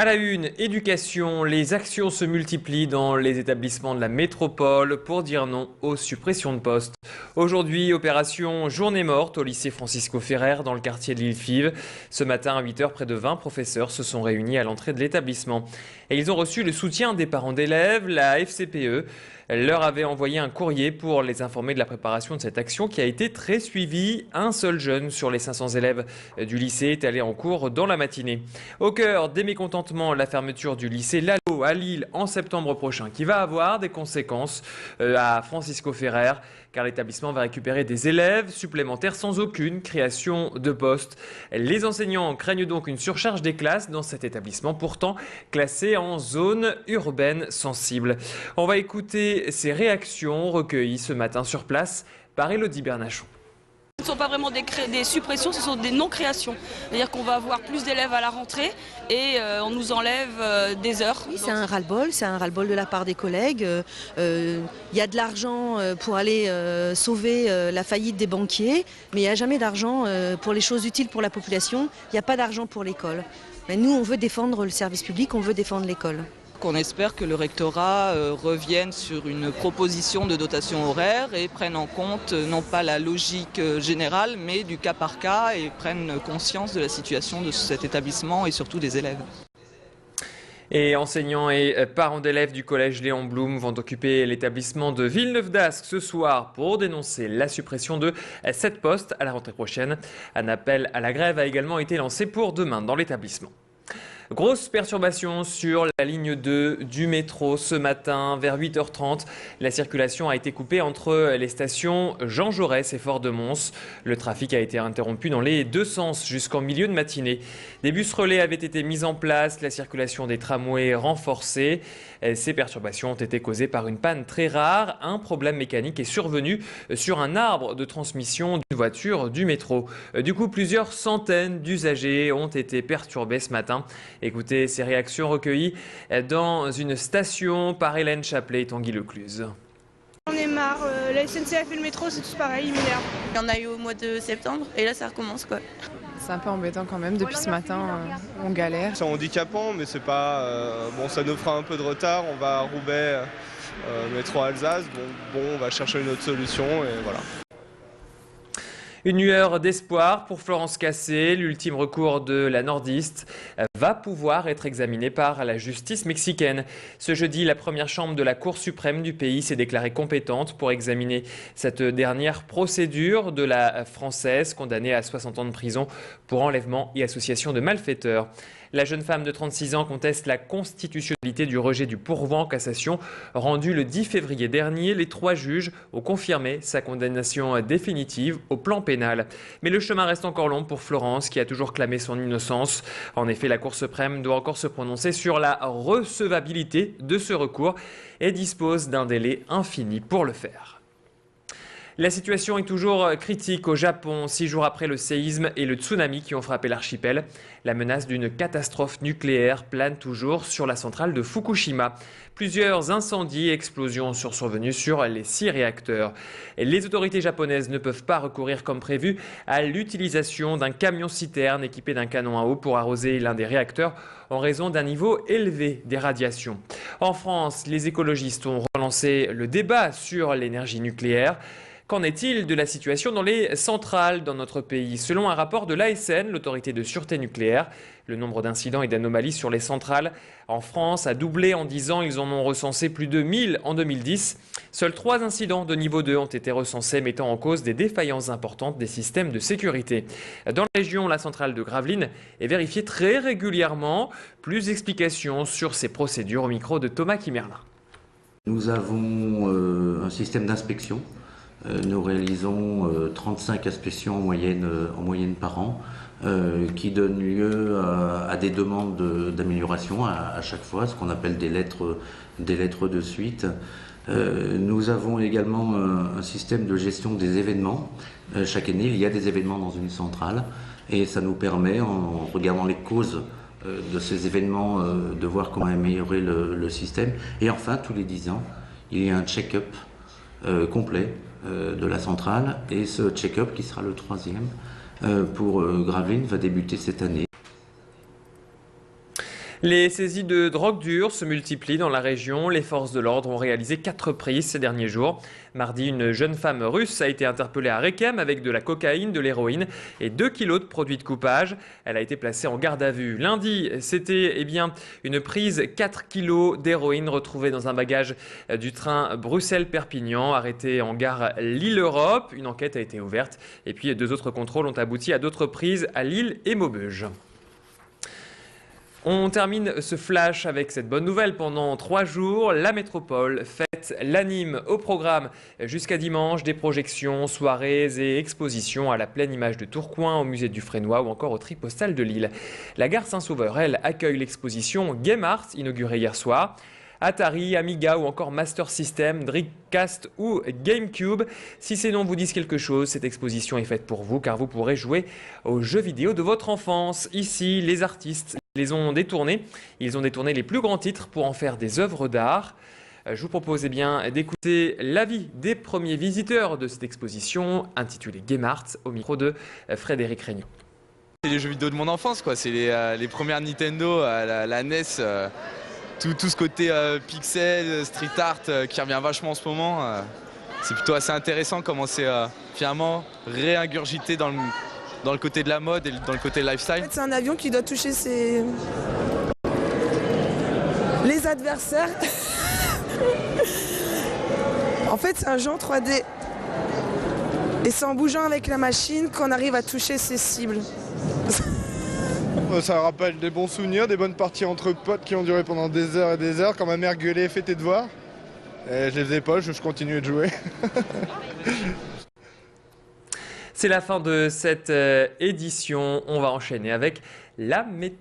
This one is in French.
À la une, éducation, les actions se multiplient dans les établissements de la métropole pour dire non aux suppressions de postes. Aujourd'hui, opération Journée morte au lycée Francisco Ferrer dans le quartier de l'Île-Five. Ce matin à 8 h, près de 20 professeurs se sont réunis à l'entrée de l'établissement. Et ils ont reçu le soutien des parents d'élèves. La FCPE leur avait envoyé un courrier pour les informer de la préparation de cette action qui a été très suivie. Un seul jeune sur les 500 élèves du lycée est allé en cours dans la matinée. Au cœur des mécontentements, la fermeture du lycée Lalo à Lille en septembre prochain qui va avoir des conséquences à Francisco Ferrer car l'établissement va récupérer des élèves supplémentaires sans aucune création de poste. Les enseignants craignent donc une surcharge des classes dans cet établissement pourtant classé en zone urbaine sensible. On va écouter ces réactions recueillies ce matin sur place par Élodie Bernachon. Ce ne sont pas vraiment des suppressions, ce sont des non-créations. C'est-à-dire qu'on va avoir plus d'élèves à la rentrée et on nous enlève des heures. Oui, c'est un ras-le-bol de la part des collègues. Il y a de l'argent pour aller sauver la faillite des banquiers, mais il n'y a jamais d'argent pour les choses utiles pour la population. Il n'y a pas d'argent pour l'école. Mais nous, on veut défendre le service public, on veut défendre l'école. On espère que le rectorat revienne sur une proposition de dotation horaire et prenne en compte non pas la logique générale mais du cas par cas et prenne conscience de la situation de cet établissement et surtout des élèves. Et enseignants et parents d'élèves du collège Léon Blum vont occuper l'établissement de Villeneuve-d'Ascq ce soir pour dénoncer la suppression de 7 postes à la rentrée prochaine. Un appel à la grève a également été lancé pour demain dans l'établissement. Grosse perturbation sur la ligne 2 du métro ce matin vers 8 h 30. La circulation a été coupée entre les stations Jean Jaurès et Fort-de-Mons. Le trafic a été interrompu dans les deux sens jusqu'en milieu de matinée. Des bus relais avaient été mis en place, la circulation des tramways renforcée. Ces perturbations ont été causées par une panne très rare. Un problème mécanique est survenu sur un arbre de transmission d'une voiture du métro. Du coup, plusieurs centaines d'usagers ont été perturbés ce matin. Écoutez ces réactions recueillies dans une station par Hélène Chaplet et Tanguy Lecluse. On est marre, la SNCF et le métro c'est tous pareil, ils m'énervent. Il y en a eu au mois de septembre et là ça recommence quoi. C'est un peu embêtant quand même, depuis ce matin on galère. C'est handicapant mais c'est pas... bon, ça nous fera un peu de retard, on va à Roubaix, métro Alsace, bon on va chercher une autre solution et voilà. Une lueur d'espoir pour Florence Cassé. L'ultime recours de la nordiste va pouvoir être examiné par la justice mexicaine. Ce jeudi, la première chambre de la Cour suprême du pays s'est déclarée compétente pour examiner cette dernière procédure de la Française condamnée à 60 ans de prison pour enlèvement et association de malfaiteurs. La jeune femme de 36 ans conteste la constitutionnalité du rejet du pourvoi en cassation rendu le 10 février dernier. Les 3 juges ont confirmé sa condamnation définitive au plan pénal. Mais le chemin reste encore long pour Florence qui a toujours clamé son innocence. En effet, la Cour suprême doit encore se prononcer sur la recevabilité de ce recours et dispose d'un délai infini pour le faire. La situation est toujours critique au Japon, 6 jours après le séisme et le tsunami qui ont frappé l'archipel. La menace d'une catastrophe nucléaire plane toujours sur la centrale de Fukushima. Plusieurs incendies et explosions sont survenus sur les 6 réacteurs. Et les autorités japonaises ne peuvent pas recourir comme prévu à l'utilisation d'un camion-citerne équipé d'un canon à eau pour arroser l'un des réacteurs en raison d'un niveau élevé des radiations. En France, les écologistes ont relancé le débat sur l'énergie nucléaire. Qu'en est-il de la situation dans les centrales dans notre pays? Selon un rapport de l'ASN, l'autorité de sûreté nucléaire, le nombre d'incidents et d'anomalies sur les centrales en France a doublé en 10 ans. Ils en ont recensé plus de 1000 en 2010. Seuls 3 incidents de niveau 2 ont été recensés, mettant en cause des défaillances importantes des systèmes de sécurité. Dans la région, la centrale de Gravelines est vérifiée très régulièrement. Plus d'explications sur ces procédures au micro de Thomas Kimerlin. Nous avons un système d'inspection. Nous réalisons 35 inspections en moyenne par an qui donnent lieu à des demandes d'amélioration à chaque fois, ce qu'on appelle des lettres de suite. Nous avons également un système de gestion des événements. Chaque année, il y a des événements dans une centrale et ça nous permet, en regardant les causes de ces événements, de voir comment améliorer le système. Et enfin, tous les 10 ans, il y a un check-up complet de la centrale et ce check-up qui sera le 3e pour Gravelines va débuter cette année. Les saisies de drogue dure se multiplient dans la région. Les forces de l'ordre ont réalisé 4 prises ces derniers jours. Mardi, une jeune femme russe a été interpellée à Rekem avec de la cocaïne, de l'héroïne et 2 kilos de produits de coupage. Elle a été placée en garde à vue. Lundi, c'était une prise 4 kilos d'héroïne retrouvée dans un bagage du train Bruxelles-Perpignan, arrêtée en gare Lille-Europe. Une enquête a été ouverte et puis 2 autres contrôles ont abouti à d'autres prises à Lille et Maubeuge. On termine ce flash avec cette bonne nouvelle. Pendant 3 jours, la métropole fête l'anime au programme jusqu'à dimanche. Des projections, soirées et expositions à la pleine image de Tourcoing, au musée du Frénois ou encore au Tripostal de Lille. La gare Saint-Sauveur, elle, accueille l'exposition Game Art, inaugurée hier soir. Atari, Amiga ou encore Master System, Dreamcast ou GameCube. Si ces noms vous disent quelque chose, cette exposition est faite pour vous car vous pourrez jouer aux jeux vidéo de votre enfance. Ici, les artistes les ont détournés. Ils ont détourné les plus grands titres pour en faire des œuvres d'art. Je vous propose d'écouter l'avis des premiers visiteurs de cette exposition intitulée Game Art au micro de Frédéric Regnault. C'est les jeux vidéo de mon enfance, quoi. C'est les premières Nintendo, la NES. Tout ce côté pixel, street art qui revient vachement en ce moment, c'est plutôt assez intéressant comment c'est finalement réingurgité dans le côté de la mode et dans le côté lifestyle. En fait, c'est un avion qui doit toucher les adversaires. En fait, c'est un jeu en 3D. Et c'est en bougeant avec la machine qu'on arrive à toucher ses cibles. Ça rappelle des bons souvenirs, des bonnes parties entre potes qui ont duré pendant des heures et des heures. Quand ma mère gueulait, fais tes devoirs. Et je les faisais pas, je continuais de jouer. C'est la fin de cette édition. On va enchaîner avec la météo.